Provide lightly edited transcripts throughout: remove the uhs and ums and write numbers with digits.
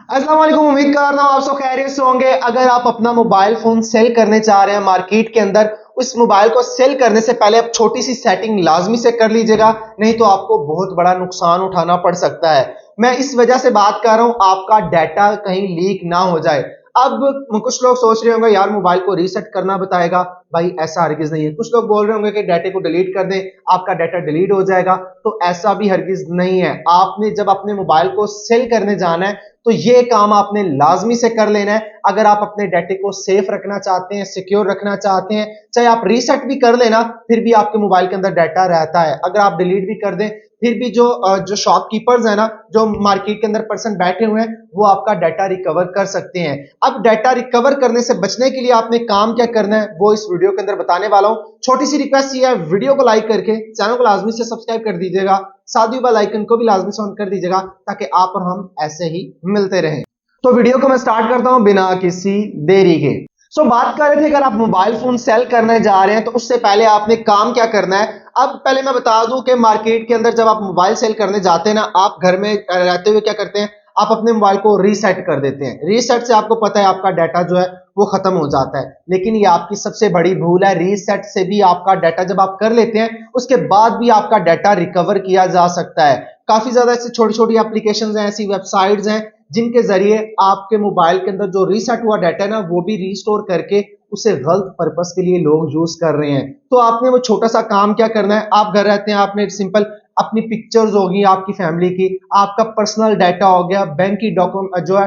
अस्सलाम वालेकुम। उम्मीद कर रहा हूँ आप सब खैरियत से होंगे। अगर आप अपना मोबाइल फोन सेल करने चाह रहे हैं मार्केट के अंदर, उस मोबाइल को सेल करने से पहले आप छोटी सी सेटिंग लाजमी से कर लीजिएगा, नहीं तो आपको बहुत बड़ा नुकसान उठाना पड़ सकता है। मैं इस वजह से बात कर रहा हूँ आपका डाटा कहीं लीक ना हो जाए। अब कुछ लोग सोच रहे होंगे यार मोबाइल को रीसेट करना बताएगा। भाई ऐसा हरगिज नहीं है। कुछ लोग बोल रहे होंगे कि डाटे को डिलीट कर दें, आपका डाटा डिलीट हो जाएगा। तो ऐसा भी हरगिज नहीं है। आपने जब अपने मोबाइल को सेल करने जाना है तो ये काम आपने लाजमी से कर लेना है। अगर आप अपने डाटे को सेफ रखना चाहते हैं, सिक्योर रखना चाहते हैं, चाहे आप रीसेट भी कर लेना, फिर भी आपके मोबाइल के अंदर डाटा रहता है। अगर आप डिलीट भी कर दें, फिर भी जो शॉपकीपर्स है ना, जो मार्केट के अंदर पर्सन बैठे हुए हैं, वो आपका डाटा रिकवर कर सकते हैं। अब डाटा रिकवर करने से बचने के लिए आपने काम क्या करना है वो इस वीडियो के अंदर बताने वाला हूं। छोटी सी रिक्वेस्ट ये है, वीडियो को लाइक करके चैनल को लाजमी से सब्सक्राइब कर दीजिएगा, साथ ही बेल आइकन को भी लाजमी से ऑन कर दीजिएगा ताकि आप और हम ऐसे ही मिलते रहें। तो वीडियो को मैं स्टार्ट करता हूं बिना किसी देरी के। बात कर रहे थे, अगर आप मोबाइल फोन सेल करने जा रहे हैं तो उससे पहले आपने काम क्या करना है। अब पहले मैं बता दूं कि मार्केट के अंदर जब आप मोबाइल सेल करने जाते हैं ना, आप घर में रहते हुए क्या करते हैं, आप अपने मोबाइल को रीसेट कर देते हैं। रीसेट से आपको पता है आपका डाटा जो है वो खत्म हो जाता है, लेकिन ये आपकी सबसे बड़ी भूल है। रीसेट से भी आपका डाटा जब आप कर लेते हैं उसके बाद भी आपका डाटा रिकवर किया जा सकता है। काफी ज्यादा ऐसी छोटी छोटी एप्लीकेशंस हैं, ऐसी वेबसाइट्स हैं जिनके जरिए आपके मोबाइल के अंदर जो रीसेट हुआ डाटा है ना, वो भी रीस्टोर करके उसे गलत पर्पस के लिए लोग यूज कर रहे हैं। तो आपने वो छोटा सा काम क्या करना है, आप घर रहते हैं, आपने सिंपल अपनी पिक्चर्स होगी आपकी फैमिली की, आपका पर्सनल डाटा हो गया, बैंक की डॉक्यूमेंट जो है,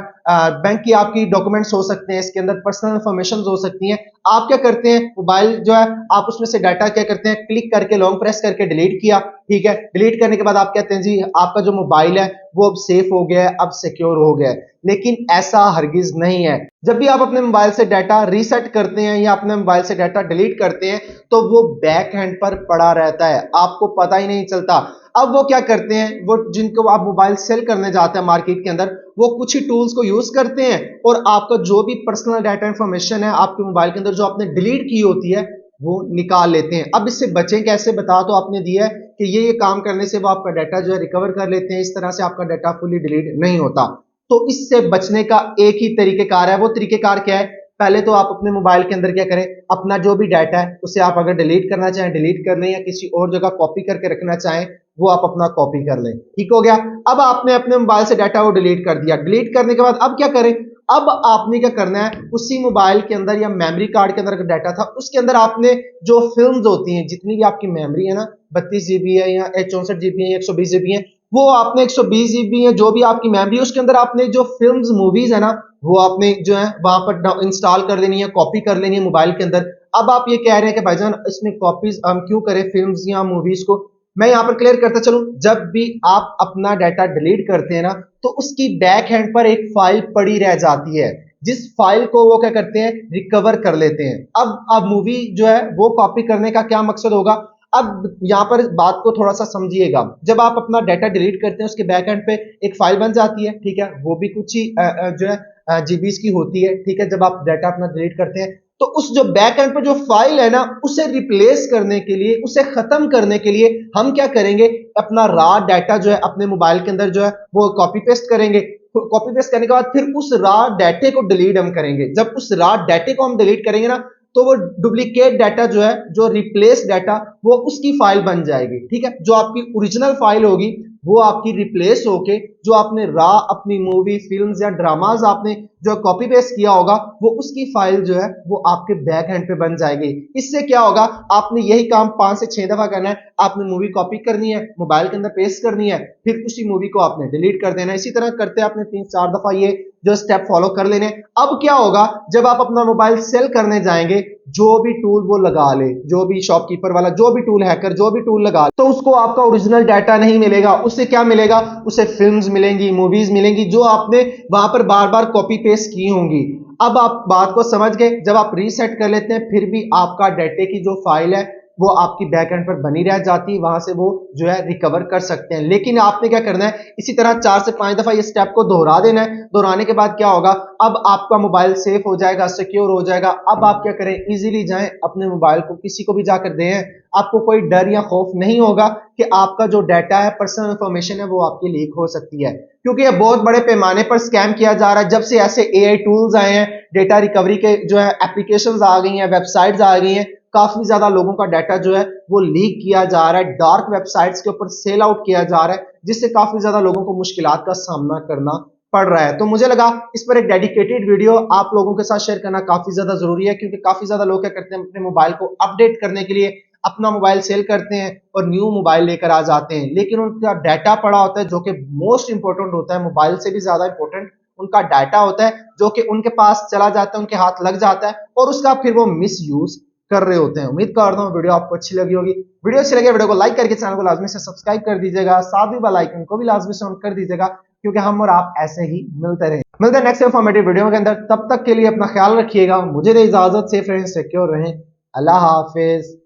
बैंक की आपकी डॉक्यूमेंट्स हो सकते हैं, इसके अंदर पर्सनल इंफॉर्मेशन हो सकती हैं। आप क्या करते हैं, मोबाइल जो है आप उसमें से डाटा क्या करते हैं, क्लिक करके लॉन्ग प्रेस करके डिलीट किया। ठीक है, डिलीट करने के बाद आप कहते हैं जी आपका जो मोबाइल है वो अब सेफ हो गया है, अब सिक्योर हो गया है। लेकिन ऐसा हरगिज नहीं है। जब भी आप अपने मोबाइल से डाटा रीसेट करते हैं या अपने मोबाइल से डाटा डिलीट करते हैं तो वो बैक हैंड पर पड़ा रहता है, आपको पता ही नहीं चलता। अब वो क्या करते हैं, वो जिनको आप मोबाइल सेल करने जाते हैं मार्केट के अंदर, वो कुछ ही टूल्स को यूज करते हैं और आपका जो भी पर्सनल डाटा इंफॉर्मेशन है आपके मोबाइल के अंदर जो आपने डिलीट की होती है वो निकाल लेते हैं। अब इससे बचें कैसे, बता तो आपने दिया है कि ये काम करने से वो आपका डाटा जो है रिकवर कर लेते हैं। इस तरह से आपका डाटा फुली डिलीट नहीं होता। तो इससे बचने का एक ही तरीकेकार है। वो तरीकेकार क्या है, पहले तो आप अपने मोबाइल के अंदर क्या करें, अपना जो भी डाटा है उसे आप अगर डिलीट करना चाहें डिलीट कर लें, या किसी और जगह कॉपी करके रखना चाहें वो आप अपना कॉपी कर लें। ठीक हो गया। अब आपने अपने मोबाइल से डाटा वो डिलीट कर दिया। डिलीट करने के बाद अब क्या करें, अब आपने क्या करना है, उसी मोबाइल के अंदर या मेमोरी कार्ड के अंदर अगर डाटा था उसके अंदर आपने जो फिल्म्स होती हैं, जितनी भी आपकी मेमोरी है ना, 32 GB है या 64 GB है, 120 GB है, वो आपने 120 GB है जो भी आपकी मेमोरी है उसके अंदर आपने जो फिल्म्स मूवीज है ना वो आपने जो है वहां पर इंस्टॉल कर लेनी है, कॉपी कर लेनी है मोबाइल के अंदर। अब आप ये कह रहे हैं कि भाईजान इसमें कॉपीज हम क्यों करें फिल्म्स या मूवीज को, मैं यहां पर क्लियर करता चलूं। जब भी आप अपना डाटा डिलीट करते हैं ना तो उसकी बैक हैंड पर एक फाइल पड़ी रह जाती है, जिस फाइल को वो क्या करते हैं, रिकवर कर लेते हैं। अब मूवी जो है वो कॉपी करने का क्या मकसद होगा, अब यहां पर बात को थोड़ा सा समझिएगा। जब आप अपना डाटा डिलीट करते हैं उसके बैक एंड पे एक फाइल बन जाती है, ठीक है, वो भी कुछ ही जो है जीबीज की होती है। ठीक है, जब आप डाटा अपना डिलीट करते हैं तो उस जो बैक एंड पे जो फाइल है ना उसे रिप्लेस करने के लिए, उसे खत्म करने के लिए हम क्या करेंगे, अपना रॉ डाटा जो है अपने मोबाइल के अंदर जो है वो कॉपी पेस्ट करेंगे। कॉपी पेस्ट करने के बाद फिर उस रॉ डाटे को डिलीट हम करेंगे। जब उस रॉ डाटे को हम डिलीट करेंगे ना तो वो डुप्लीकेट डाटा जो है, जो रिप्लेस डाटा, वो उसकी फाइल बन जाएगी। ठीक है, जो आपकी ओरिजिनल फाइल होगी वो आपकी रिप्लेस होके जो आपने रॉ अपनी मूवी फिल्म्स या ड्रामाज आपने जो कॉपी पेस्ट किया होगा वो उसकी फाइल जो है वो आपके बैक हैंड पे बन जाएगी। इससे क्या होगा, आपने यही काम 5 से 6 दफा करना है। आपने मूवी कॉपी करनी है, मोबाइल के अंदर पेस्ट करनी है, फिर उसी मूवी को आपने डिलीट कर देना है। इसी तरह करते आपने 3-4 दफा ये जो स्टेप फॉलो कर लेने। अब क्या होगा, जब आप अपना मोबाइल सेल करने जाएंगे, जो भी टूल वो लगा ले, जो भी शॉपकीपर वाला जो भी टूल, हैकर जो भी टूल लगा ले, तो उसको आपका ओरिजिनल डाटा नहीं मिलेगा। उससे क्या मिलेगा, उसे फिल्म्स मिलेंगी, मूवीज मिलेंगी जो आपने वहां पर बार बार कॉपी पेस्ट की होंगी। अब आप बात को समझ गए। जब आप रीसेट कर लेते हैं फिर भी आपका डाटे की जो फाइल है वो आपकी बैक एंड पर बनी रह जाती है, वहां से वो जो है रिकवर कर सकते हैं। लेकिन आपने क्या करना है, इसी तरह 4 से 5 दफा ये स्टेप को दोहरा देना है। दोहराने के बाद क्या होगा, अब आपका मोबाइल सेफ हो जाएगा, सिक्योर हो जाएगा। अब आप क्या करें, इजीली जाएं अपने मोबाइल को किसी को भी जाकर दें, आपको कोई डर या खौफ नहीं होगा कि आपका जो डाटा है, पर्सनल इंफॉर्मेशन है, वो आपकी लीक हो सकती है। क्योंकि ये बहुत बड़े पैमाने पर स्कैम किया जा रहा है। जब से ऐसे एआई टूल्स आए हैं, डेटा रिकवरी के जो है एप्लीकेशंस आ गई हैं, वेबसाइट्स आ गई हैं, काफी ज्यादा लोगों का डाटा जो है वो लीक किया जा रहा है, डार्क वेबसाइट्स के ऊपर सेल आउट किया जा रहा है, जिससे काफी ज्यादा लोगों को मुश्किलात का सामना करना पड़ रहा है। तो मुझे लगा इस पर एक डेडिकेटेड वीडियो आप लोगों के साथ शेयर करना काफी ज्यादा जरूरी है, क्योंकि काफी ज्यादा लोग क्या करते हैं, अपने मोबाइल को अपडेट करने के लिए अपना मोबाइल सेल करते हैं और न्यू मोबाइल लेकर आ जाते हैं, लेकिन उनका डाटा पड़ा होता है, जो कि मोस्ट इंपॉर्टेंट होता है, मोबाइल से भी ज्यादा इंपॉर्टेंट उनका डाटा होता है, जो कि उनके पास चला जाता है, उनके हाथ लग जाता है और उसका फिर वो मिस यूज कर रहे होते हैं। उम्मीद करता हूं वीडियो आपको अच्छी लगी होगी। वीडियो अच्छी लगी वीडियो को लाइक करके चैनल को लाजमी से सब्सक्राइब कर दीजिएगा, साथ ही बेल आइकन को भी लाजमी से ऑन कर दीजिएगा, क्योंकि हम और आप ऐसे ही मिलते हैं नेक्स्ट इंफॉर्मेटिव वीडियो के अंदर। तब तक के लिए अपना ख्याल रखिएगा, मुझे दे इजाजत, सेफ रहें, सिक्योर रहें, अल्लाह हाफिज।